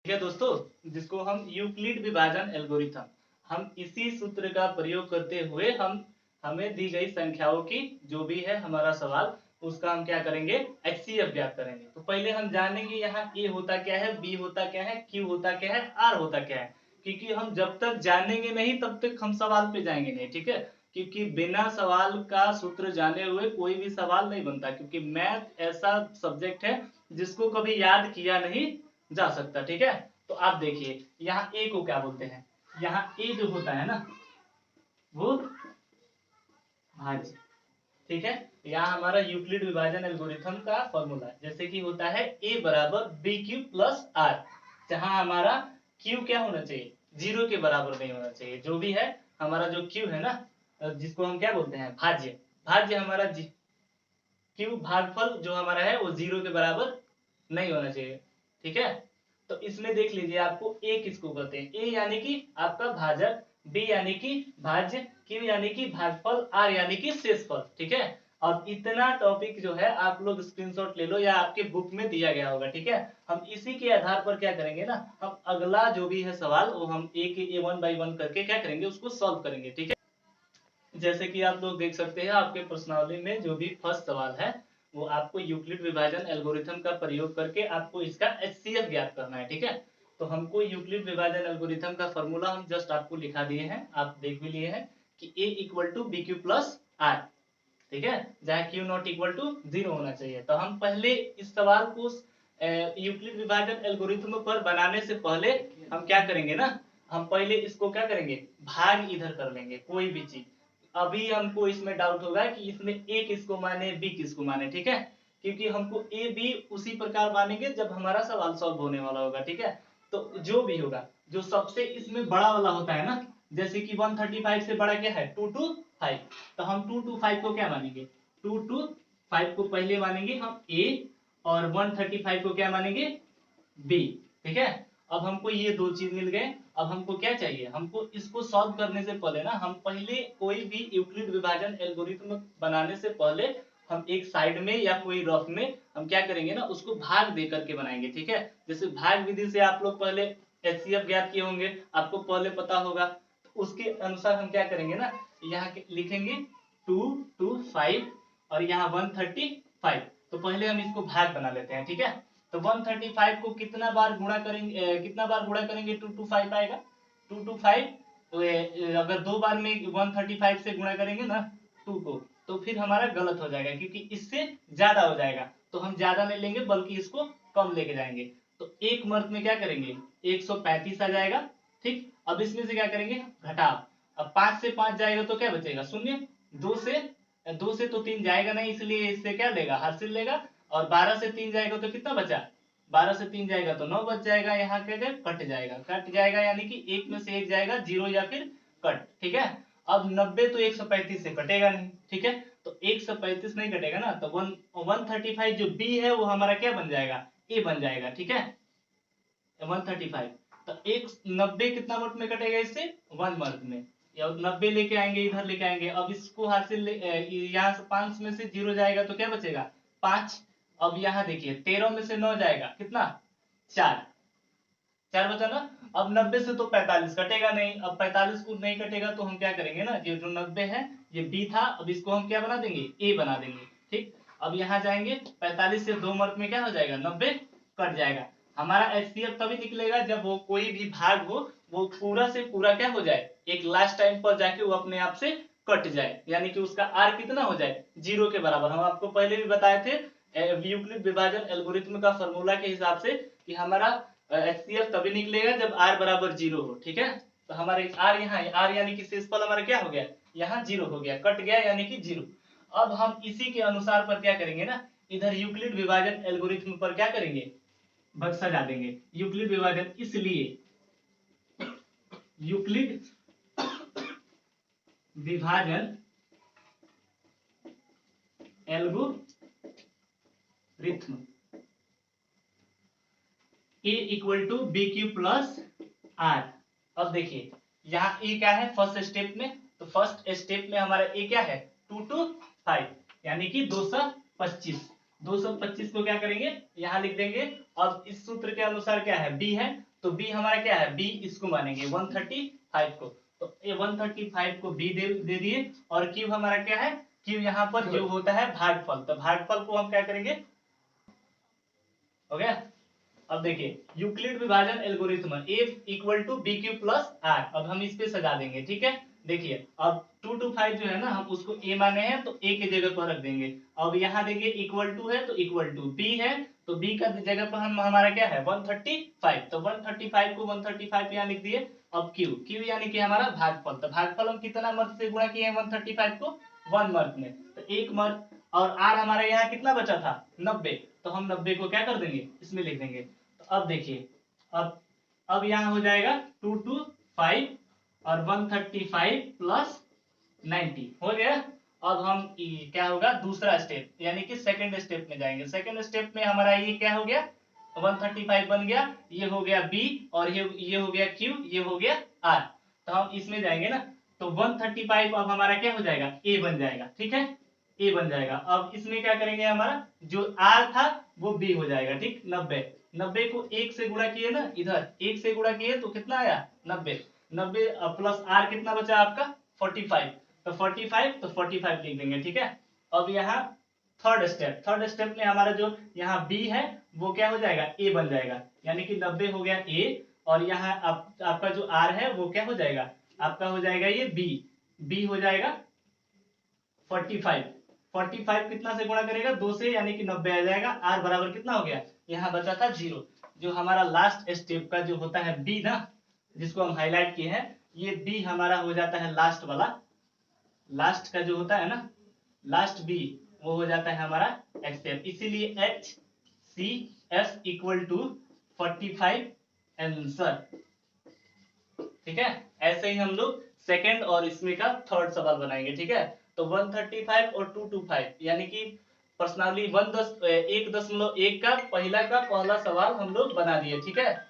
ठीक है दोस्तों, जिसको हम यूक्लिड विभाजन एल्गोरिथम, हम इसी सूत्र का प्रयोग करते हुए हमें दी गई संख्याओं की जो भी है हमारा सवाल, उसका हम क्या करेंगे, एचसीएफ ज्ञात करेंगे। तो पहले हम जानेंगे यहाँ ए होता क्या है, बी होता क्या है, क्यू होता क्या है, आर होता क्या है। क्योंकि हम जब तक जानेंगे नहीं तब तक हम सवाल पे जाएंगे नहीं, ठीक है। क्योंकि बिना सवाल का सूत्र जाने हुए कोई भी सवाल नहीं बनता, क्योंकि मैथ ऐसा सब्जेक्ट है जिसको कभी याद किया नहीं जा सकता, ठीक है। तो आप देखिए यहाँ ए को क्या बोलते हैं, यहाँ ए जो होता है ना वो भाज्य, ठीक है। यहाँ हमारा यूक्लिड विभाजन एल्गोरिथम का फॉर्मूला जैसे कि होता है ए बराबर बी क्यू प्लस आर, जहां हमारा क्यू क्या होना चाहिए, जीरो के बराबर नहीं होना चाहिए। जो भी है हमारा जो क्यू है ना, जिसको हम क्या बोलते हैं, भाज्य, भाज्य हमारा क्यू भागफल जो हमारा है वो जीरो के बराबर नहीं होना चाहिए, ठीक है। तो इसमें देख लीजिए आपको ए किसको कहते हैं, ए यानी कि आपका भाजक, बी यानी कि भाज्य, क्यू यानी कि भागफल, आर यानी कि शेषफल, ठीक है। और इतना टॉपिक जो है आप लोग स्क्रीनशॉट ले लो या आपके बुक में दिया गया होगा, ठीक है। हम इसी के आधार पर क्या करेंगे ना, हम अगला जो भी है सवाल वो हम ए वन बाई वन करके क्या करेंगे, उसको सॉल्व करेंगे, ठीक है। जैसे कि आप लोग देख सकते हैं आपके प्रश्नावली में जो भी फर्स्ट सवाल है वो आपको यूक्लिड विभाजन एल्गोरिथम का प्रयोग करके आपको इसका एचसीएफ ज्ञात करना है, ठीक है। तो हमको यूक्लिड विभाजन एल्गोरिथम का फॉर्मूला हम जस्ट आपको लिखा दिए हैं, आप देख भी लिए हैं कि A equal to B Q plus R, ठीक है, जहां Q not equal to zero होना चाहिए। तो हम पहले इस सवाल को यूक्लिड विभाजन एल्गोरिथम पर बनाने से पहले हम क्या करेंगे ना, हम पहले इसको क्या करेंगे, भाग इधर कर लेंगे कोई भी चीज। अभी हमको इसमें डाउट होगा कि इसमें ए किसको माने, बी किसको माने, ठीक है। क्योंकि हमको ए बी उसी प्रकार मानेंगे जब हमारा सवाल सॉल्व होने वाला होगा, ठीक है। तो जो भी होगा, जो सबसे इसमें बड़ा वाला होता है ना, जैसे कि 135 से बड़ा क्या है, 2 to 5, तो हम 2 to 5 को क्या मानेंगे, 2 to 5 को पहले मानेंगे हम ए, और 135 को क्या मानेंगे, बी, ठीक है। अब हमको ये दो चीज मिल गए। अब हमको क्या चाहिए, हमको इसको सॉल्व करने से पहले ना, हम पहले कोई भी यूक्लिड विभाजन एल्गोरिथम बनाने से पहले हम एक साइड में या कोई रफ में हम क्या करेंगे ना, उसको भाग दे करके बनाएंगे, ठीक है। जैसे भाग विधि से आप लोग पहले एचसीएफ ज्ञात किए होंगे, आपको पहले पता होगा। तो उसके अनुसार हम क्या करेंगे ना, यहाँ लिखेंगे 2 to 5 और यहाँ 135। तो पहले हम इसको भाग बना लेते हैं, ठीक है। तो 135 को कितना बार गुणा करेंगे, कितना बार गुणा करेंगे, 2 to 5 आएगा, 2 to 5। तो अगर दो बार में 135 से गुणा करेंगे ना 2 को, तो फिर हमारा गलत हो जाएगा, क्योंकि इससे ज्यादा हो जाएगा। तो हम ज्यादा नहीं लेंगे बल्कि इसको कम लेके जाएंगे। तो एक मर्द में क्या करेंगे, 135 आ जाएगा, ठीक। अब इसमें से क्या करेंगे, घटाव। अब 5 से 5 जाएगा तो क्या बचेगा, शून्य। दो से तो 3 जाएगा नहीं, इसलिए इससे क्या लेगा, हासिल लेगा। और 12 से 3 जाएगा तो कितना बचा, 12 से 3 जाएगा तो 9 बच जाएगा। यहाँ क्या कट जाएगा, कट जाएगा यानी कि एक में से एक जाएगा, जीरो या फिर कट, ठीक है। अब 90 तो 135 से कटेगा नहीं, ठीक है। तो 135 नहीं कटेगा ना, तो 135 जो बी है वो हमारा क्या बन जाएगा, ए बन जाएगा, ठीक है। 135, तो एक 90 कितना वर्ग में कटेगा इससे, 1 वर्ग में। या 90 लेके आएंगे, इधर लेके आएंगे। अब इसको हासिल यहाँ से 5 में से 0 जाएगा तो क्या बचेगा, 5। अब यहाँ देखिए 13 में से 9 जाएगा, कितना, 4, 4 बचा ना। अब 90 से तो 45 कटेगा नहीं, अब 45 को नहीं कटेगा तो हम क्या करेंगे ना, ये जो 90 है ये बी था, अब इसको हम क्या बना देंगे, ए बना देंगे, ठीक। अब यहाँ जाएंगे 45 से 2 मार्क में क्या हो जाएगा, 90 कट जाएगा। हमारा एचसीएफ तभी निकलेगा जब वो कोई भी भाग हो वो पूरा से पूरा क्या हो जाए, एक लास्ट टाइम पर जाके वो अपने आप से कट जाए, यानी कि उसका आर कितना हो जाए, जीरो के बराबर। हम आपको पहले भी बताए थे यूक्लिड विभाजन एल्गोरिथम का फॉर्मूला के हिसाब से कि हमारा एचसीएफ तभी निकलेगा जब आर बराबर जीरो हो, ठीक है। तो हमारे आर यहाँ, आर यानी कि शेषफल हमारा क्या हो गया, यहाँ जीरो हो गया, कट गया यानी कि जीरो। अब हम इसी के अनुसार पर क्या करेंगे ना, इधर यूक्लिड विभाजन एल्गोरिथम पर क्या करेंगे, सजा देंगे यूक्लिड विभाजन। इसलिए यूक्लिड विभाजन algorithm A equal to B Q plus R. अब देखिए यहाँ ए क्या है फर्स्ट स्टेप में, तो फर्स्ट स्टेप में हमारा ए क्या है, 2 to 5 यानी कि 225। 225 को क्या करेंगे, यहाँ लिख देंगे। अब इस सूत्र के अनुसार क्या है, बी है, तो b हमारा क्या है, b इसको मानेंगे 135 को, तो ये 135 को b दे दिए, और q हमारा क्या है, q यहाँ पर जो होता है भागफल, तो भागफल को हम क्या करेंगे, हो गया। अब देखिए यूक्लिड विभाजन algorithm a equal to B Q plus R, अब हम इस पे सजा देंगे, ठीक है। देखिए अब 2 to 5 जो है ना, हम उसको a माने हैं तो a की जगह पर रख देंगे। अब यहाँ देखिए इक्वल टू है तो इक्वल टू, b है तो b का जगह पर हम हमारा क्या है 135, तो 135 को 135 यहाँ लिख दिए। अब q यानी कि हमारा भागफल, तो भागफल हम कितना मर्द से गुणा किए हैं 135 को, 1 मर्द में, तो 1 मर्द, और r हमारा यहाँ कितना बचा था 90, तो हम 90 को क्या कर देंगे इसमें लिख देंगे। तो अब देखिए अब यहाँ हो जाएगा 2 to 5 और 135 प्लस 90 हो गया। अब हम क्या होगा दूसरा स्टेप, यानी कि सेकंड स्टेप में जाएंगे। सेकंड स्टेप में हमारा ये क्या हो गया 135 बन गया, ये हो गया b, और ये हो गया q, ये हो गया r। तो हम इसमें जाएंगे ना, तो 135 अब हमारा क्या हो जाएगा a बन जाएगा, ठीक है, a बन जाएगा। अब इसमें क्या करेंगे, हमारा जो r था वो b हो जाएगा, ठीक। 90 को 1 से गुणा किए ना, इधर 1 से गुणा किए तो कितना आया 90 प्लस r कितना बचा आपका 45, तो 45 लिख देंगे, ठीक है। अब यहाँ थर्ड स्टेप में हमारा जो यहाँ b है वो क्या हो जाएगा a बन जाएगा, यानी कि 90 हो गया a, और यहाँ आपका जो r है वो क्या हो जाएगा, आपका हो जाएगा ये b हो जाएगा 45 कितना से गुणा करेगा 2 से, यानी कि 90 आ जाएगा। r बराबर कितना हो गया, यहाँ बचा था 0। जो हमारा लास्ट स्टेप का जो होता है b ना, जिसको हम हाईलाइट किए हैं, ये b हमारा हो जाता है लास्ट वाला, लास्ट का जो होता है ना, लास्ट b वो हो जाता है हमारा एक्सेप, इसीलिए HCF इक्वल टू 45 आंसर, ठीक है। ऐसे ही हम लोग सेकंड और इसमें का थर्ड सवाल बनाएंगे, ठीक है। तो 135 और 2 to 5 यानी कि पर्सनली 1.1 का पहला सवाल हम लोग बना दिए, ठीक है।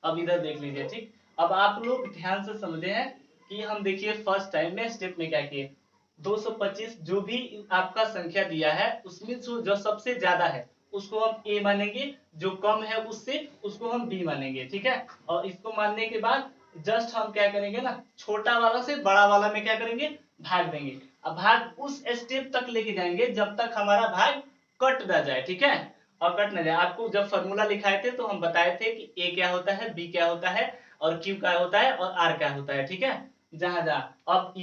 अब इधर देख लीजिए, ठीक। अब आप लोग ध्यान से समझे हैं कि हम देखिए फर्स्ट टाइम में स्टेप में क्या किए, 225 जो भी आपका संख्या दिया है उसमें जो सबसे ज्यादा है उसको हम a मानेंगे, जो कम है उससे उसको हम b मानेंगे, ठीक है। और इसको मानने के बाद जस्ट हम क्या करेंगे ना, छोटा वाला से बड़ा वाला में क्या करेंगे भाग देंगे। अब भाग उस स्टेप तक लेके जाएंगे जब तक हमारा भाग कट ना जाए, ठीक है। और कट ना जाए, आपको जब फॉर्मूला लिखाए थे तो हम बताए थे कि a क्या होता है, b क्या होता है, और q क्या होता है, और r क्या होता है, ठीक है। जहां जहां अब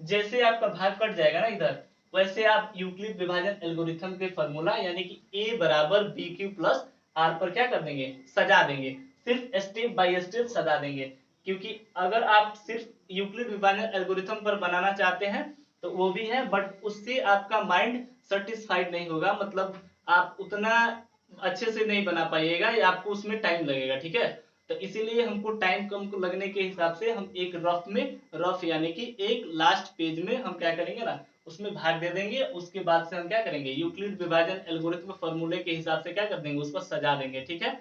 जैसे आपका भाग कट जाएगा ना इधर, वैसे आप यूक्लिड विभाजन एल्गोरिथम के फॉर्मूला यानी कि a बराबर बी क्यू प्लस आर पर क्या कर देंगे सजा देंगे, सिर्फ स्टेप बाय स्टेप सजा देंगे। क्योंकि अगर आप सिर्फ यूक्लिड विभाजन एल्गोरिथम पर बनाना चाहते हैं तो वो भी है, बट उससे आपका माइंड सेटिस्फाइड नहीं होगा, मतलब आप उतना अच्छे से नहीं बना पाइएगा, या आपको उसमें टाइम लगेगा, ठीक है। तो इसीलिए हमको टाइम कम लगने के हिसाब से हम एक रफ यानी कि एक लास्ट पेज में हम क्या करेंगे ना, उसमें भाग दे देंगे। उसके बाद से हम क्या करेंगे यूक्लिड विभाजन एल्गोरिथम फॉर्मूले के हिसाब से क्या कर देंगे उस पर सजा देंगे, ठीक है।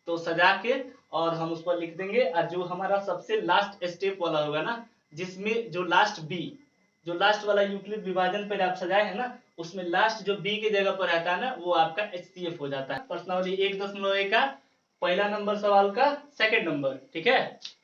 तो सजा के और हम उस पर लिख देंगे, और जो हमारा सबसे लास्ट स्टेप वाला होगा ना, जिसमें जो लास्ट बी, जो लास्ट वाला यूक्लिड विभाजन पर आप सजाए है ना, उसमें लास्ट जो बी के जगह पर रहता है ना वो आपका HCF हो जाता है। पर्सनली 1.1 का पहला नंबर सवाल का सेकंड नंबर, ठीक है।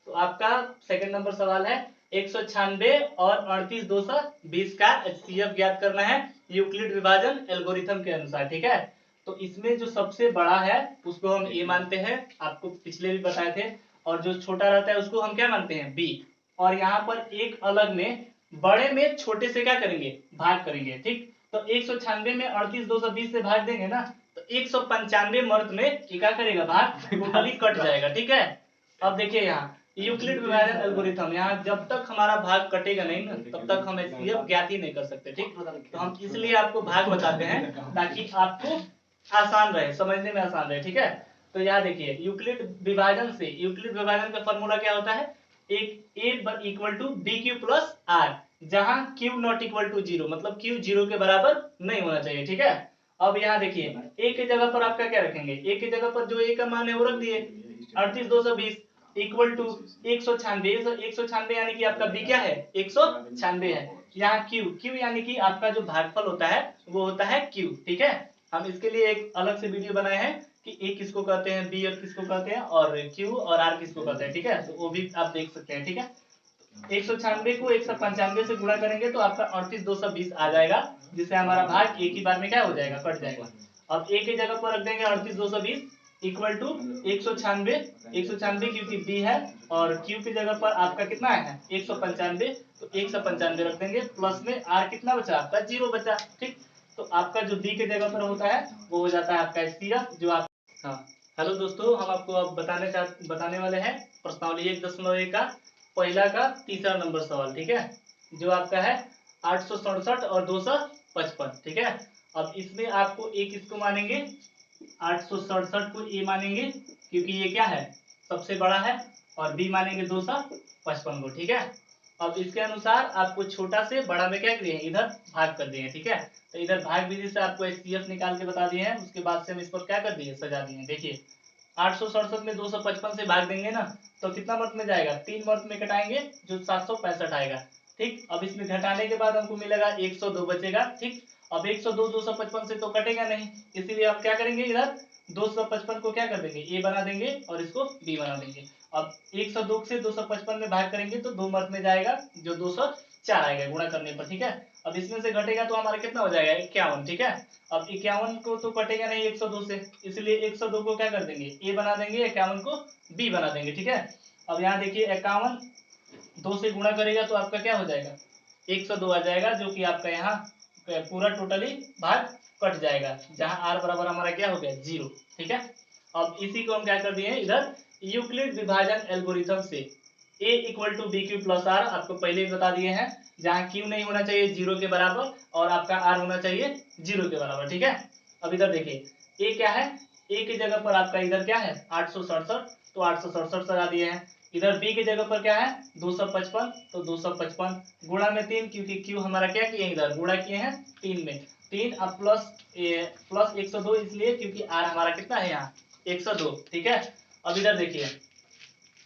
तो आपका सेकंड नंबर सवाल है 196 और 38,220 का HCF ज्ञात करना है यूक्लिड विभाजन एल्गोरिथम के अनुसार, ठीक है। तो इसमें जो सबसे बड़ा है उसको हम ए मानते हैं, आपको पिछले भी बताए थे, और जो छोटा रहता है उसको हम क्या मानते हैं बी। और यहाँ पर एक अलग में बड़े में छोटे से क्या करेंगे भाग करेंगे, ठीक। तो 196 में 38,220 से भाग देंगे ना, तो 195 मर्द में क्या करेगा भाग टोटली कट जाएगा, ठीक है। अब देखिए यहाँ यूक्लिड विभाजन एल्गोरिथम, यहाँ जब तक हमारा भाग कटेगा नहीं ना तब तक हम HCF ज्ञात ही नहीं कर सकते, ठीक। तो हम इसलिए आपको भाग बताते हैं ताकि आपको आसान रहे, समझने में आसान रहे, ठीक है। तो यहाँ देखिए यूक्लिड विभाजन का फॉर्मूला क्या होता है, एक a equal to B Q plus R, जहां q नॉट इक्वल टू 0, मतलब q 0 के बराबर नहीं होना चाहिए, ठीक है। अब यहाँ देखिए a के जगह पर आपका क्या रखेंगे, a के जगह पर जो a का मान है वो रख दिए 38,220 इक्वल टू 196 यानी कि आपका b क्या है 196 है। यहाँ q यानी कि आपका जो भागफल होता है वो होता है q, ठीक है। हम इसके लिए एक अलग से वीडियो बनाए हैं कि ए किसको कहते हैं, बी और किसको कहते हैं, और क्यू और आर किसको कहते हैं। ठीक है, तो वो भी आप देख सकते हैं। ठीक है, 196 को 195 से गुणा करेंगे तो आपका 38220 आ जाएगा, जिससे हमारा भाग एक ही बार में क्या हो जाएगा, कट जाएगा। अब ए की जगह पर रख देंगे 38220 इक्वल टू 196 क्योंकि बी है, और क्यू की जगह पर आपका कितना है 195, तो 195 रख देंगे, प्लस में आर कितना बचा आपका 0 बचा। ठीक, तो आपका जो बी के जगह पर होता है वो हो जाता है आपका एचसीएफ जो आप। हाँ, हेलो दोस्तों, हम आपको अब बताने वाले हैं प्रश्नावली 1.1 का पहला का तीसरा नंबर सवाल। ठीक है, जो आपका है 867 और 255। ठीक है, अब इसमें आपको एक इसको मानेंगे 867 को ए मानेंगे क्योंकि ये क्या है सबसे बड़ा है, और बी मानेंगे 255 को। ठीक है, अब इसके अनुसार आपको छोटा से बड़ा में क्या किए हैं, इधर भाग कर दिए हैं। ठीक है, तो इधर भाग विधि से आपको एचसीएफ निकाल के बता दिए हैं, उसके बाद से हम इस पर क्या कर दिए, सजा दिए हैं। देखिए 867 में 255 से भाग देंगे ना तो कितना मर्त में जाएगा, 3 मर्त में कटाएंगे जो 765 आएगा। ठीक, अब इसमें घटाने के बाद हमको मिलेगा 102 बचेगा। ठीक, अब 102 255 से तो कटेगा नहीं, इसीलिए आप क्या करेंगे, इधर 255 को क्या कर देंगे, ए बना देंगे और इसको बी बना देंगे। अब 102 से 255 में भाग करेंगे तो 2 मर्त में जाएगा जो 204 आएगा गुणा करने पर। ठीक है, अब इसमें से घटेगा तो हमारा कितना हो जाएगा 51। ठीक है, अब 51 को तो कटेगा नहीं 102 से, इसलिए 102 को क्या कर देंगे, ए बना देंगे, 51 को बी बना देंगे। ठीक है, अब यहाँ देखिए 51 2 से गुणा करेगा तो आपका क्या हो जाएगा 102 आ जाएगा, जो कि आपका यहाँ पूरा टोटली भाग कट जाएगा, जहां आर बराबर हमारा क्या हो गया 0। ठीक है, अब इसी को हम क्या कर दिए इधर यूक्लिड विभाजन एल्गोरिथम से a equal to B Q plus R आपको पहले ही बता दिए हैं, जहां q नहीं होना चाहिए 0 के बराबर और आपका r होना चाहिए 0 के बराबर। ठीक है, अब इधर देखिए a क्या है, a की जगह पर आपका इधर क्या है 867, तो 867 सजा दिए हैं। इधर b की जगह पर क्या है 255, तो 255 गुणा में 3 क्योंकि q हमारा क्या किए इधर गुणा किए हैं 3 में 3, अब प्लस 102 इसलिए क्योंकि r हमारा कितना है यहाँ 102। ठीक है, अब इधर देखिए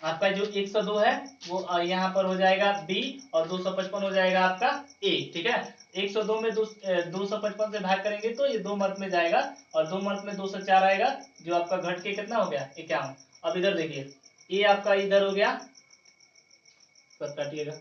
आपका जो 102 है वो यहाँ पर हो जाएगा b और 255 हो जाएगा आपका a। ठीक है, 102 में 255 से भाग करेंगे तो ये 2 मर्त में जाएगा और 2 मर्त में 204 आएगा, जो आपका घट के कितना हो गया 51। अब इधर देखिए a आपका इधर हो गया, काटिएगा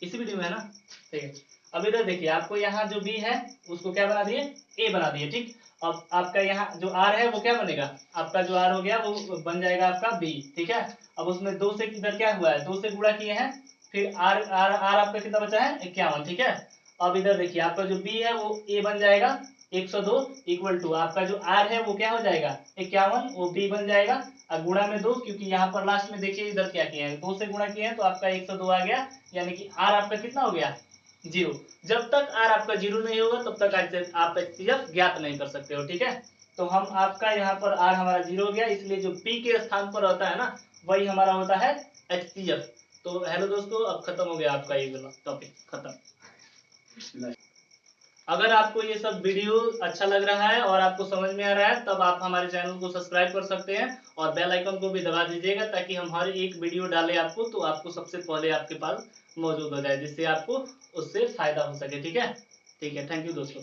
इसी वीडियो में है ना। ठीक है, अब इधर देखिए आपको यहाँ जो b है उसको क्या बना दिए a बना दिए। ठीक, अब आपका यहाँ जो r है वो क्या बनेगा, आपका जो r हो गया वो बन जाएगा आपका b। ठीक है, अब उसमें 2 से इधर क्या हुआ है 2 से गुणा किए हैं, फिर r आपका कितना बचा है 51। ठीक है, अब इधर देखिए आपका जो b है वो a बन जाएगा 102 इक्वल टू आपका जो r है वो क्या हो जाएगा 51, वो b बन जाएगा और गुणा में 2, क्योंकि यहाँ पर लास्ट में देखिए इधर क्या किए हैं 2 से गुणा किए हैं तो आपका 102 आ गया, यानी कि r आपका कितना हो गया 0। जब तक r आपका 0 नहीं होगा तब तक आप एचसीएफ ज्ञात नहीं कर सकते हो। ठीक है, तो हम आपका यहाँ पर r हमारा 0 हो गया, इसलिए जो p के स्थान पर रहता है ना वही हमारा होता है एचसीएफ। तो हेलो दोस्तों, अब खत्म हो गया आपका ये वाला टॉपिक खत्म। अगर आपको ये सब वीडियो अच्छा लग रहा है और आपको समझ में आ रहा है तब आप हमारे चैनल को सब्सक्राइब कर सकते हैं और बेल आइकन को भी दबा दीजिएगा, ताकि हम हर एक वीडियो डालें आपको तो आपको सबसे पहले आपके पास मौजूद हो जाए, जिससे आपको उससे फायदा हो सके। ठीक है, थैंक यू दोस्तों।